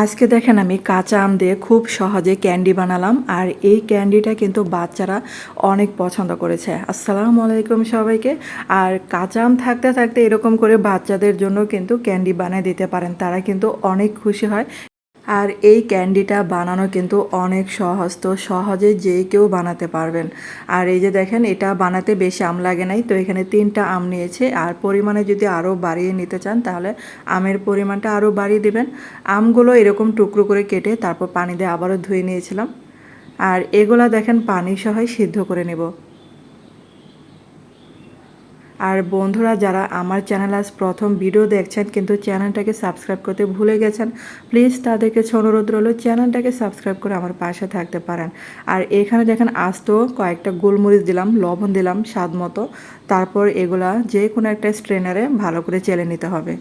আজকে দেখেন আমি কাঁচা আম দিয়ে খুব সহজে ক্যান্ডি বানালাম আর এই ক্যান্ডিটা কিন্তু বাচ্চারা অনেক পছন্দ করেছে। আসসালামু আলাইকুম সবাইকে। আর কাঁচা আম থাকতে থাকতে এরকম করে বাচ্চাদের জন্য কিন্তু ক্যান্ডি বানিয়ে দিতে পারেন, তারা কিন্তু অনেক খুশি হয়। আর এই ক্যান্ডিটা বানানো কিন্তু অনেক সহজ, তো সহজে যে কেউ বানাতে পারবেন। আর এই যে দেখেন, এটা বানাতে বেশি আম লাগে নাই, তো এখানে 3টা আম নিয়েছে। আর পরিমাণে যদি আরও বাড়িয়ে নিতে চান তাহলে আমের পরিমাণটা আরও বাড়িয়ে দিবেন। আমগুলো এরকম টুকরো করে কেটে তারপর পানি দিয়ে আবারও ধুয়ে নিয়েছিলাম। আর এগুলা দেখেন পানি সহই সিদ্ধ করে নেব। আর বন্ধুরা, যারা আমার চ্যানেল আজ প্রথম ভিডিও দেখছেন কিন্তু চ্যানেলটাকে সাবস্ক্রাইব করতে ভুলে গেছেন, প্লিজ তাদেরকে অনুরোধ রইল চ্যানেলটাকে সাবস্ক্রাইব করে আমার পাশে থাকতে পারেন। আর এখানে দেখেন আস্ত কয়েকটা গোলমরিচ দিলাম, লবণ দিলাম স্বাদ মতো। তারপর এগুলা যে কোনো একটা স্ট্রেনারে ভালো করে চেলে নিতে হবে।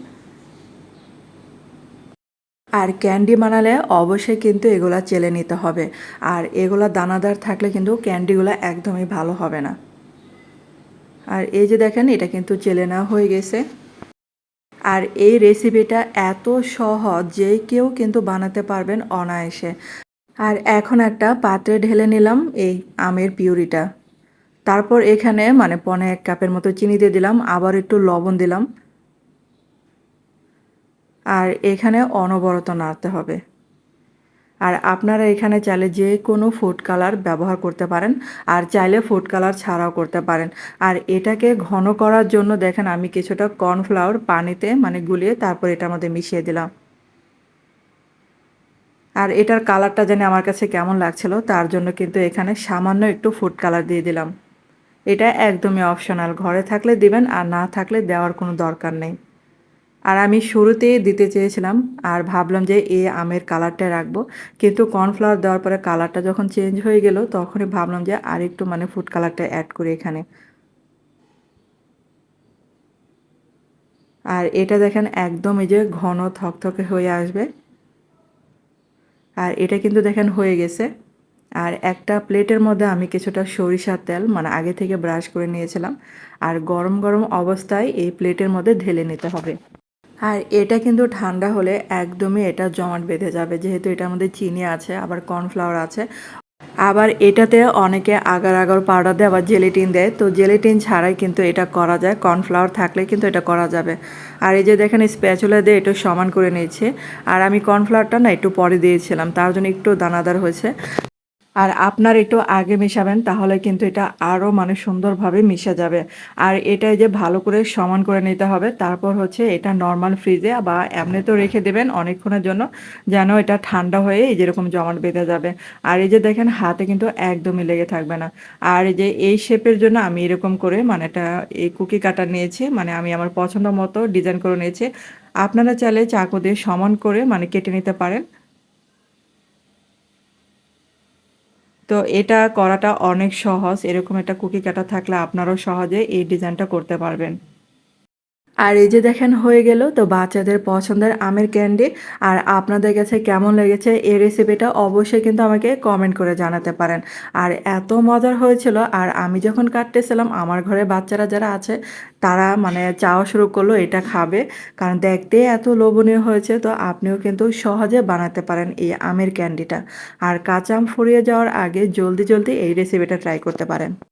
আর ক্যান্ডি বানালে অবশ্যই কিন্তু এগুলা চেলে নিতে হবে। আর এগুলা দানাদার থাকলে কিন্তু ক্যান্ডিগুলো একদমই ভালো হবে না। আর এই যে দেখেন, এটা কিন্তু চেলে নেওয়া হয়ে গেছে। আর এই রেসিপিটা এত সহজ যে কেউ কিন্তু বানাতে পারবেন অনায়াসে। আর এখন একটা পাত্রে ঢেলে নিলাম এই আমের পিউরিটা। তারপর এখানে মানে 1.5 কাপের মতো চিনি দিয়ে দিলাম, আবার একটু লবণ দিলাম। আর এখানে অনবরত নাড়তে হবে। আর আপনারা এখানে চাইলে যে কোনো ফুড কালার ব্যবহার করতে পারেন, আর চাইলে ফুড কালার ছাড়াও করতে পারেন। আর এটাকে ঘন করার জন্য দেখেন আমি কিছুটা কর্নফ্লাওয়ার পানিতে মানে গুলিয়ে তারপর এটার মধ্যে মিশিয়ে দিলাম। আর এটার কালারটা জানি আমার কাছে কেমন লাগছিল, তার জন্য কিন্তু এখানে সামান্য একটু ফুড কালার দিয়ে দিলাম। এটা একদমই অপশনাল, ঘরে থাকলে দিবেন আর না থাকলে দেওয়ার কোনো দরকার নেই। আর আমি শুরুতেই দিতে চেয়েছিলাম আর ভাবলাম যে এই আমের কালারটা রাখবো, কিন্তু কর্নফ্লাওয়ার দেওয়ার পরে কালারটা যখন চেঞ্জ হয়ে গেল তখনই ভাবলাম যে আরেকটু মানে ফুড কালারটা অ্যাড করি এখানে। আর এটা দেখেন একদম এই যে ঘন থকথকে হয়ে আসবে। আর এটা কিন্তু দেখেন হয়ে গেছে। আর একটা প্লেটের মধ্যে আমি কিছুটা সরিষার তেল মানে আগে থেকে ব্রাশ করে নিয়েছিলাম, আর গরম গরম অবস্থায় এই প্লেটের মধ্যে ঢেলে নিতে হবে। আর এটা কিন্তু ঠান্ডা হলে একদমই এটা জমাট বেঁধে যাবে, যেহেতু এটার মধ্যে চিনি আছে আবার কর্নফ্লাওয়ার আছে। আবার এটাতে অনেকে আগার আগার পাউডার দেয়, আবার জেলেটিন দেয়, তো জেলেটিন ছাড়াই কিন্তু এটা করা যায়, কর্নফ্লাওয়ার থাকলে কিন্তু এটা করা যাবে। আর এই যে দেখেন স্প্যাচুলা দিয়ে একটু সমান করে নিয়েছে। আর আমি কর্নফ্লাওয়ারটা না একটু পরে দিয়েছিলাম, তার জন্য একটু দানাদার হয়েছে। আর আপনার একটু আগে মেশাবেন তাহলে কিন্তু এটা আরও মানে সুন্দরভাবে মিশে যাবে। আর এটা যে ভালো করে সমান করে নিতে হবে, তারপর হচ্ছে এটা নর্মাল ফ্রিজে বা এমনিতেও রেখে দেবেন অনেকক্ষণের জন্য, যেন এটা ঠান্ডা হয়ে এই যেরকম জমাট বেঁধে যাবে। আর এই যে দেখেন হাতে কিন্তু একদমই লেগে থাকবে না। আর এই যে এই শেপের জন্য আমি এরকম করে মানে এটা এই কুকি কাটার নিয়েছি, মানে আমি আমার পছন্দ মতো ডিজাইন করে নিয়েছি। আপনারা চাইলে চাকু দিয়ে সমান করে মানে কেটে নিতে পারেন। তো এটা করাটা অনেক সহজ। এরকম একটা কুকি কাটা থাকলে আপনারাও সহজে এই ডিজাইনটা করতে পারবেন। আর এই যে দেখেন হয়ে গেল তো বাচ্চাদের পছন্দের আমের ক্যান্ডি। আর আপনাদের কাছে কেমন লেগেছে এই রেসিপিটা অবশ্যই কিন্তু আমাকে কমেন্ট করে জানাতে পারেন। আর এত মজার হয়েছিল, আর আমি যখন কাটতেছিলাম আমার ঘরে বাচ্চারা যারা আছে তারা মানে চাওয়া শুরু করলো এটা খাবে, কারণ দেখতে এত লোভনীয় হয়েছে। তো আপনিও কিন্তু সহজে বানাতে পারেন এই আমের ক্যান্ডিটা। আর কাঁচা আম ফুরিয়ে যাওয়ার আগে জলদি জলদি এই রেসিপিটা ট্রাই করতে পারেন।